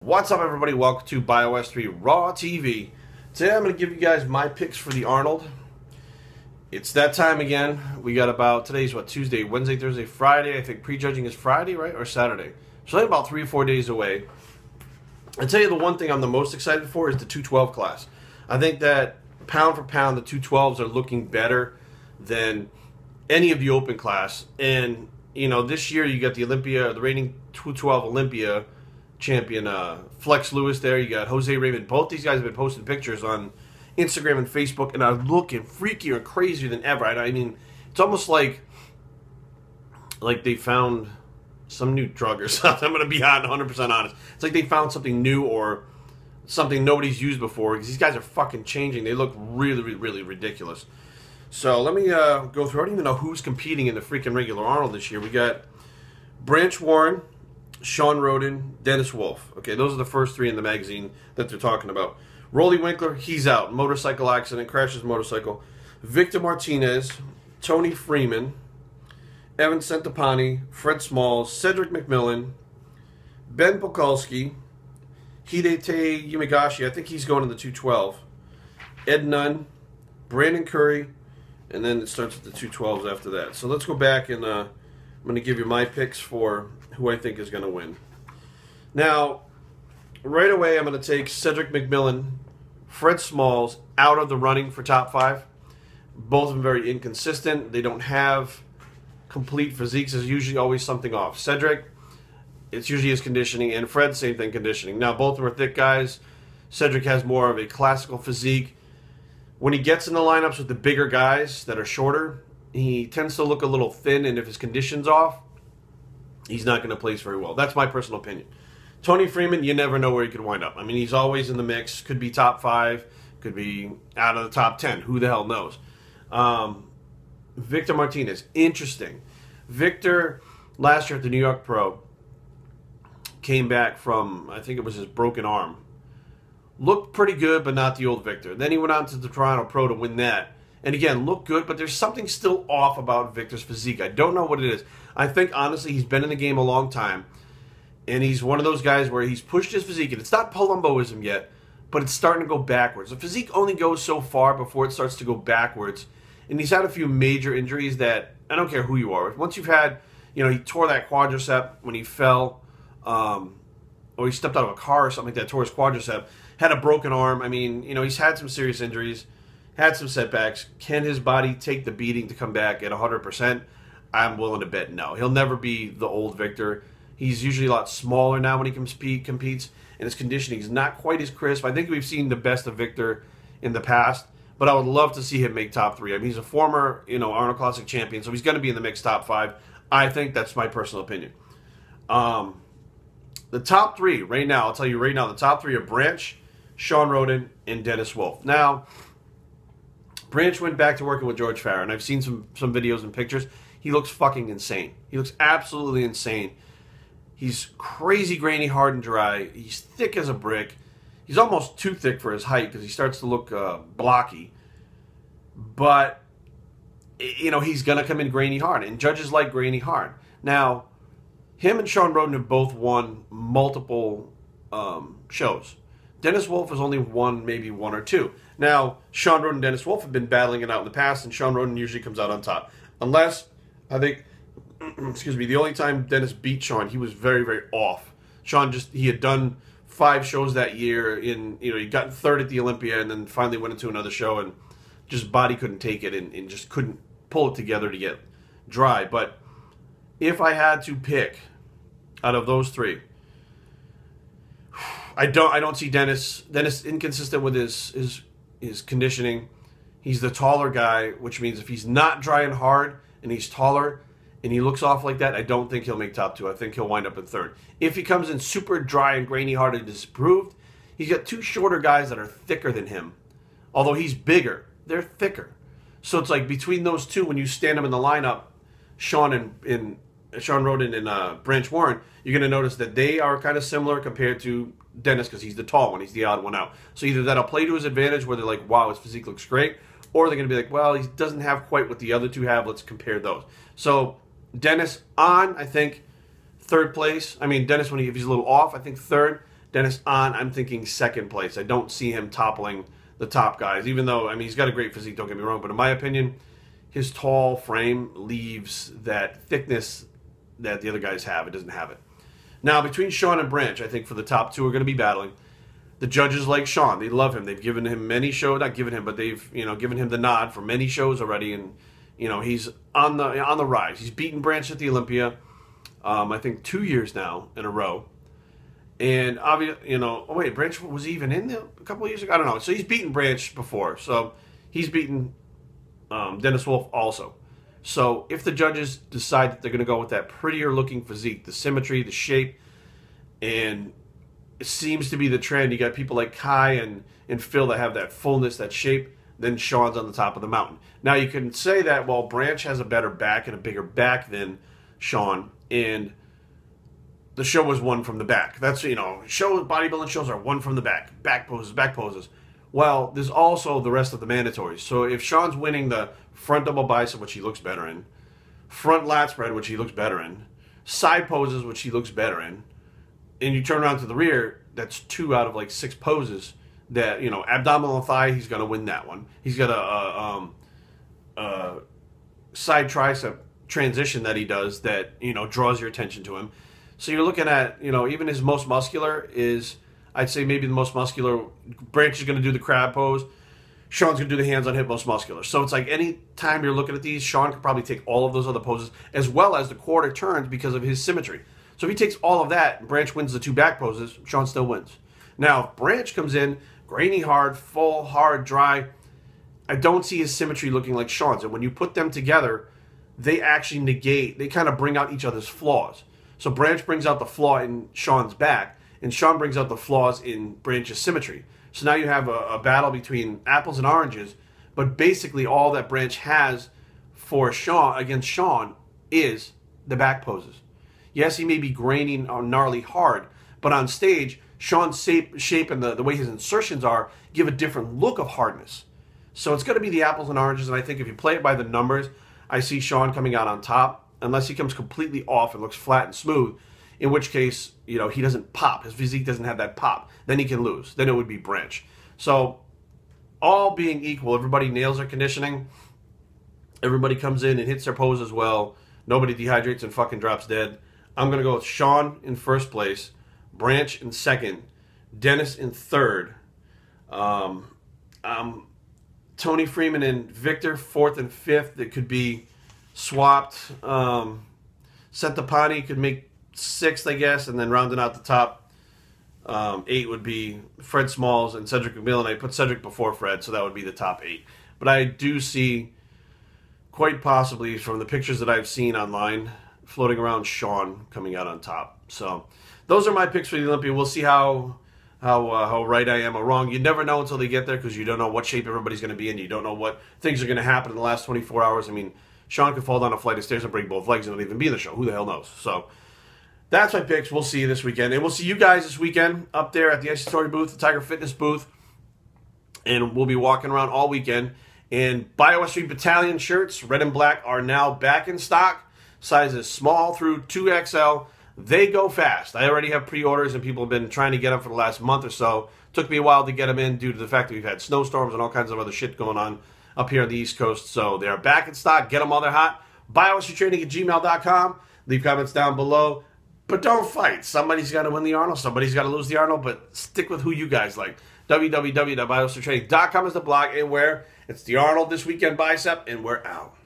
What's up, everybody? Welcome to Bios3 Raw TV. Today I'm going to give you guys my picks for the Arnold. It's that time again. We got about, today's what, Tuesday, Wednesday, Thursday, Friday. I think prejudging is Friday, right? Or Saturday. So only about 3 or 4 days away. I'll tell you the one thing I'm the most excited for is the 212 class. I think that pound for pound, the 212s are looking better than any of the open class. And, you know, this year you got the reigning 212 Olympia champion Flex Lewis there. You got Jose Raymond. Both these guys have been posting pictures on Instagram and Facebook and are looking freakier and crazier than ever. I mean, it's almost like they found some new drug or something. I'm going to be 100% honest. It's like they found something new or something nobody's used before, because these guys are fucking changing. They look really, really ridiculous. So let me go through. I don't even know who's competing in the freaking regular Arnold this year. We got Branch Warren, Sean Roden, Dennis Wolf. Okay, those are the first three in the magazine that they're talking about. Rolly Winkler, he's out. Motorcycle accident, crashes motorcycle. Victor Martinez, Tony Freeman, Evan Centopani, Fred Smalls, Cedric McMillan, Ben Pokulski, Hidete Yamagashi, I think he's going to the 212, Ed Nunn, Brandon Curry, and then it starts with the 212s after that. So let's go back and I'm going to give you my picks for who I think is going to win. Now, right away, I'm going to take Cedric McMillan, Fred Smalls out of the running for top 5. Both of them very inconsistent. They don't have complete physiques. There's usually always something off. Cedric, it's usually his conditioning, and Fred, same thing, conditioning. Now, both of them are thick guys. Cedric has more of a classical physique. When he gets in the lineups with the bigger guys that are shorter, he tends to look a little thin, and if his condition's off, he's not going to place very well. That's my personal opinion. Tony Freeman, you never know where he could wind up. I mean, he's always in the mix. Could be top 5. Could be out of the top 10. Who the hell knows? Victor Martinez, interesting. Victor, last year at the New York Pro, came back from, I think it was his broken arm. Looked pretty good, but not the old Victor. Then he went on to the Toronto Pro to win that. And again, looked good, but there's something still off about Victor's physique. I don't know what it is. I think, honestly, he's been in the game a long time. And he's one of those guys where he's pushed his physique. And it's not Palumboism yet, but it's starting to go backwards. The physique only goes so far before it starts to go backwards. And he's had a few major injuries that, I don't care who you are. Once you've had, you know, he tore that quadricep when he fell, or he stepped out of a car or something like that, tore his quadricep, had a broken arm. I mean, you know, he's had some serious injuries, had some setbacks. Can his body take the beating to come back at 100%? I'm willing to bet no. He'll never be the old Victor. He's usually a lot smaller now when he competes, and his conditioning is not quite as crisp. I think we've seen the best of Victor in the past, but I would love to see him make top 3. I mean, he's a former, you know, Arnold Classic champion, so he's going to be in the mix top 5. I think that's my personal opinion. The top 3 right now, I'll tell you right now, the top 3 are Branch, Sean Roden, and Dennis Wolf. Now, Branch went back to working with George Farah, and I've seen some videos and pictures. He looks fucking insane. He looks absolutely insane. He's crazy grainy, hard, and dry. He's thick as a brick. He's almost too thick for his height because he starts to look blocky. But, you know, he's going to come in grainy hard, and judges like grainy hard. Now, him and Sean Roden have both won multiple shows. Dennis Wolf has only won maybe 1 or 2. Now, Sean Roden and Dennis Wolf have been battling it out in the past, and Sean Roden usually comes out on top. Unless, I think, excuse me, the only time Dennis beat Sean, he was very off. Sean he had done 5 shows that year. You know, he got 3rd at the Olympia, and then finally went into another show, and just body couldn't take it, and just couldn't pull it together to get dry. But if I had to pick out of those 3, I don't see Dennis. Dennis inconsistent with his conditioning. He's the taller guy, which means if he's not dry and hard and he's taller and he looks off like that, I don't think he'll make top 2. I think he'll wind up in 3rd. If he comes in super dry and grainy hard and disapproved, he's got 2 shorter guys that are thicker than him. Although he's bigger, they're thicker. So it's like between those 2, when you stand them in the lineup, Sean Roden and Branch Warren, you're going to notice that they are kind of similar compared to Dennis, because he's the tall one. He's the odd one out. So either that'll play to his advantage where they're like, wow, his physique looks great, or they're going to be like, well, he doesn't have quite what the other 2 have. Let's compare those. So Dennis on, I think, 3rd place. I mean, Dennis, if he's a little off, I think 3rd. Dennis on, I'm thinking second place. I don't see him toppling the top guys, even though, I mean, he's got a great physique, don't get me wrong, but in my opinion, his tall frame leaves that thickness that the other guys have. It doesn't have it. Now, between Sean and Branch, I think for the top two are going to be battling. The judges like Sean. They love him. They've given him many shows, not given him, but they've, given him the nod for many shows already, and, he's on the rise. He's beaten Branch at the Olympia, I think 2 years now in a row. And obviously, oh wait, Branch was even in there a couple of years ago? I don't know. So he's beaten Branch before. So he's beaten Dennis Wolf also. So if the judges decide that they're going to go with that prettier looking physique, the symmetry, the shape, and it seems to be the trend, you got people like Kai and Phil that have that fullness, that shape, then Sean's on the top of the mountain. Now you can say that, well, Branch has a better back and a bigger back than Sean, and the show was won from the back. That's, bodybuilding shows are won from the back. Back poses. Well, there's also the rest of the mandatories. So if Sean's winning the front double bicep, which he looks better in, front lat spread, which he looks better in, side poses, which he looks better in, and you turn around to the rear, that's 2 out of like 6 poses that, abdominal and thigh, he's going to win that one. He's got a side tricep transition that he does that, draws your attention to him. So you're looking at, even his most muscular is, I'd say maybe the most muscular. Branch is going to do the crab pose. Sean's going to do the hands on hip most muscular. So it's like any time you're looking at these, Sean could probably take all of those other poses as well as the quarter turns because of his symmetry. So if he takes all of that and Branch wins the 2 back poses, Sean still wins. Now, if Branch comes in, grainy hard, full, hard, dry, I don't see his symmetry looking like Sean's. And when you put them together, they actually negate, they kind of bring out each other's flaws. So Branch brings out the flaw in Sean's back, and Sean brings out the flaws in Branch's symmetry. So now you have a battle between apples and oranges, but basically all that Branch has for Sean, against Sean, is the back poses. Yes, he may be grainy or gnarly hard, but on stage, Sean's shape and the way his insertions are give a different look of hardness. So it's going to be the apples and oranges, and I think if you play it by the numbers, I see Sean coming out on top, unless he comes completely off and looks flat and smooth, in which case, he doesn't pop. His physique doesn't have that pop. Then he can lose. Then it would be Branch. So all being equal, everybody nails their conditioning. Everybody comes in and hits their pose as well. Nobody dehydrates and fucking drops dead. I'm going to go with Sean in first place, Branch in second, Dennis in third, Tony Freeman and Victor fourth and fifth. It could be swapped. Sentapani could make sixth, I guess, and then rounding out the top 8 would be Fred Smalls and Cedric McMillan. I put Cedric before Fred, so that would be the top 8. But I do see, quite possibly, from the pictures that I've seen online, floating around, Sean coming out on top. So those are my picks for the Olympia. We'll see how right I am or wrong. You never know until they get there, because you don't know what shape everybody's going to be in. You don't know what things are going to happen in the last 24 hours. I mean, Sean could fall down a flight of stairs and break both legs and not even be in the show. Who the hell knows? So that's my picks. We'll see you this weekend. And we'll see you guys this weekend up there at the Icy Story booth, the Tiger Fitness booth. And we'll be walking around all weekend. And Bios3 Battalion shirts, red and black, are now back in stock. Sizes small through 2XL. They go fast. I already have pre-orders, and people have been trying to get them for the last month or so. Took me a while to get them in due to the fact that we've had snowstorms and all kinds of other shit going on up here on the East Coast. So they are back in stock. Get them while they're hot. Bios3training@gmail.com. Leave comments down below. But don't fight. Somebody's got to win the Arnold. Somebody's got to lose the Arnold. But stick with who you guys like. www.bios3training.com is the blog, and where it's the Arnold This Weekend Bicep, and we're out.